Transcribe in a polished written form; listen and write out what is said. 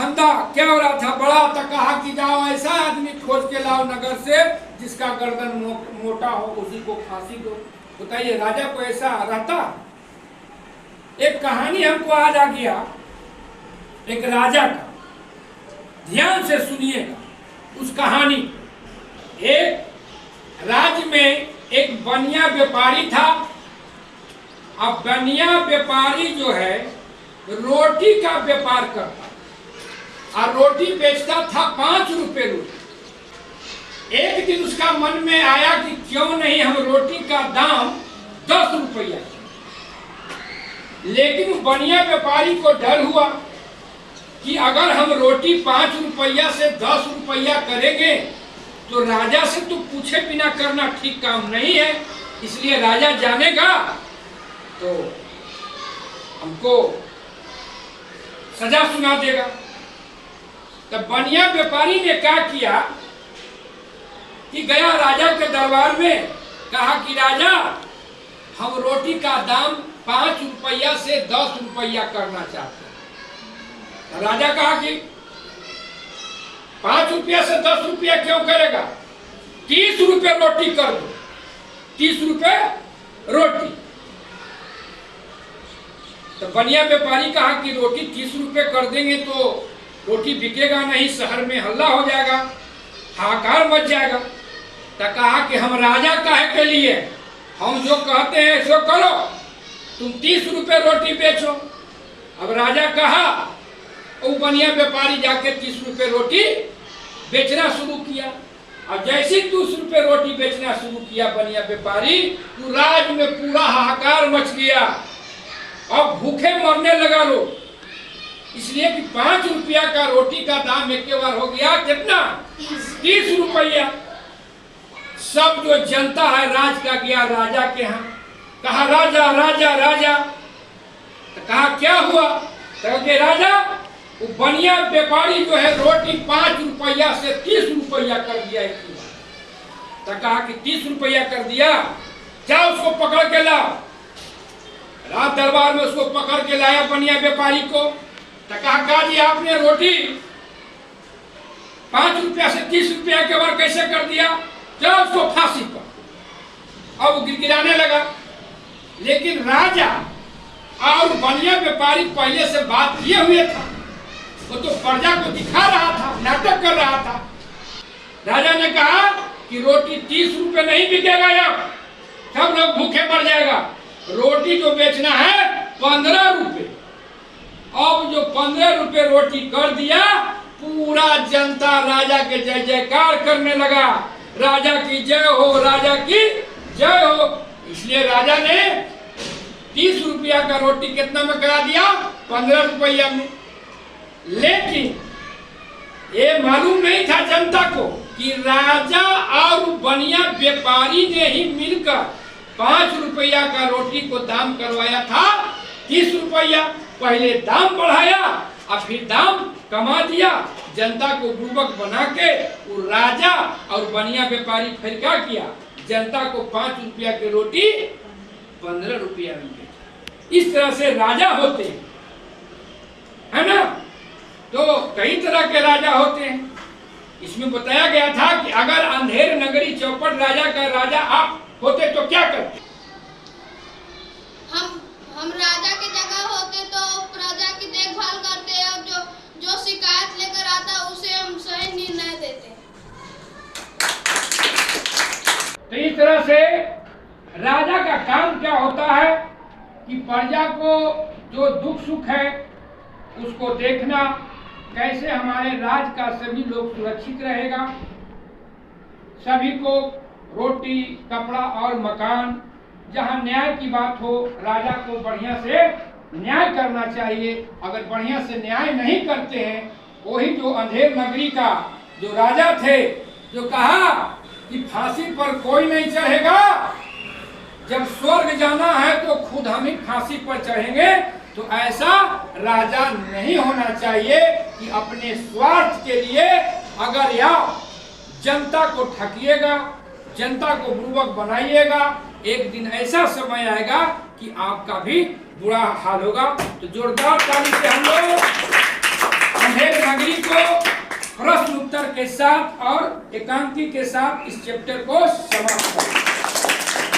फंदा क्या हो रहा था, बड़ा था। कहा कि जाओ ऐसा आदमी खोज के लाओ नगर से जिसका गर्दन मोटा हो, उसी को फांसी दो। बताइए राजा को ऐसा रहता। एक कहानी हमको आज आ गया एक राजा का, ध्यान से सुनिएगा उस कहानी। एक राज्य में एक बनिया व्यापारी था। अब बनिया व्यापारी जो है रोटी का व्यापार करता और रोटी बेचता था 5 रुपए रोटी। एक दिन उसका मन में आया कि क्यों नहीं हम रोटी का दाम 10 रुपया। लेकिन बनिया व्यापारी को डर हुआ कि अगर हम रोटी 5 रुपया से 10 रुपया करेंगे तो राजा से तो पूछे बिना करना ठीक काम नहीं है, इसलिए राजा जानेगा तो हमको सजा सुना देगा। तब बनिया व्यापारी ने क्या किया कि गया राजा के दरबार में, कहा कि राजा हम रोटी का दाम 5 रुपया से 10 रुपया करना चाहते हैं। राजा कहा कि 5 रुपया से 10 रुपया क्यों करेगा, 30 रुपये रोटी कर दो, 30 रुपये रोटी। तो बनिया व्यापारी कहा कि रोटी 30 रुपये कर देंगे तो रोटी बिकेगा नहीं, शहर में हल्ला हो जाएगा, हाहाकार मच जाएगा। तो कहा कि हम राजा काहे के लिए, हम जो कहते हैं सो करो, तुम 30 रुपये रोटी बेचो। अब राजा कहा, वो बनिया व्यापारी जाके 30 रुपये रोटी बेचना शुरू किया। और जैसे 30 रुपये रोटी बेचना शुरू किया बनिया व्यापारी, तो राज्य में पूरा हाहाकार मच गया। अब भूखे मरने लगा लोग, इसलिए कि 5 रुपया का रोटी का दाम एक बार हो गया कितना, 30 रुपया। सब जो जनता है राज का गया राजा के यहाँ, कहा राजा राजा राजा। तो कहा क्या हुआ, तो कि राजा वो बनिया व्यापारी जो है रोटी 5 रुपया से 30 रुपया कर दिया एक बार। तो कहा कि 30 रुपया कर दिया, जाओ उसको पकड़ के लाओ। रात दरबार में उसको पकड़ के लाया बनिया व्यापारी को। तो कहा जी आपने रोटी 5 रुपया से 30 रुपया के बार कैसे कर दिया, जाओ उसको फांसी पर। अब वो गिड़गिड़ाने लगा। लेकिन राजा और बनिया व्यापारी पहले से बात किए हुए था, वो तो प्रजा को दिखा रहा था, नाटक कर रहा था। राजा ने कहा कि रोटी 30 रुपये नहीं बिकेगा, अब सब लोग भूखे मर जाएगा। रोटी जो बेचना है 15 रुपये। अब जो 15 रुपये रोटी कर दिया, पूरा जनता राजा के जय जयकार करने लगा, राजा की जय हो, राजा की जय हो। इसलिए राजा ने 30 रुपया का रोटी कितना में करा दिया, 15 रुपया में। लेकिन ये मालूम नहीं था जनता को कि राजा और बनिया व्यापारी ने ही मिलकर 5 रुपया का रोटी को दाम करवाया था 30 रुपया। पहले दाम बढ़ाया और फिर दाम कमा दिया, जनता को बुर्बक बना के वो राजा और बनिया व्यापारी फिर क्या किया, जनता को 5 रुपया की रोटी 15 रुपया में बेचा। इस तरह से राजा होते हैं, है ना। तो कई तरह के राजा होते हैं। इसमें बताया गया था कि अगर अंधेर नगरी चौपट राजा का राजा आप होते तो क्या करते। हम राजा की जगह होते तो प्रजा की देखभाल करते और जो शिकायत लेकर आता उसे हम सही निर्णय देते। तो इस तरह से राजा का काम क्या होता है कि प्रजा को जो दुख सुख है उसको देखना, कैसे हमारे राज्य का सभी लोग सुरक्षित रहेगा, सभी को रोटी कपड़ा और मकान। जहाँ न्याय की बात हो, राजा को बढ़िया से न्याय करना चाहिए। अगर बढ़िया से न्याय नहीं करते हैं, वही जो अंधेर नगरी का जो राजा थे, जो कहा कि फांसी पर कोई नहीं चढ़ेगा, जब स्वर्ग जाना है तो खुद हम ही फांसी पर चढ़ेंगे। तो ऐसा राजा नहीं होना चाहिए कि अपने स्वार्थ के लिए अगर या जनता को ठगिएगा, जनता को बुर्बक बनाइएगा, एक दिन ऐसा समय आएगा कि आपका भी बुरा हाल होगा। तो जोरदार ताली से हम लोग अंधेर सभी को प्रश्न उत्तर के साथ और एकांकी के साथ इस चैप्टर को समाप्त करें।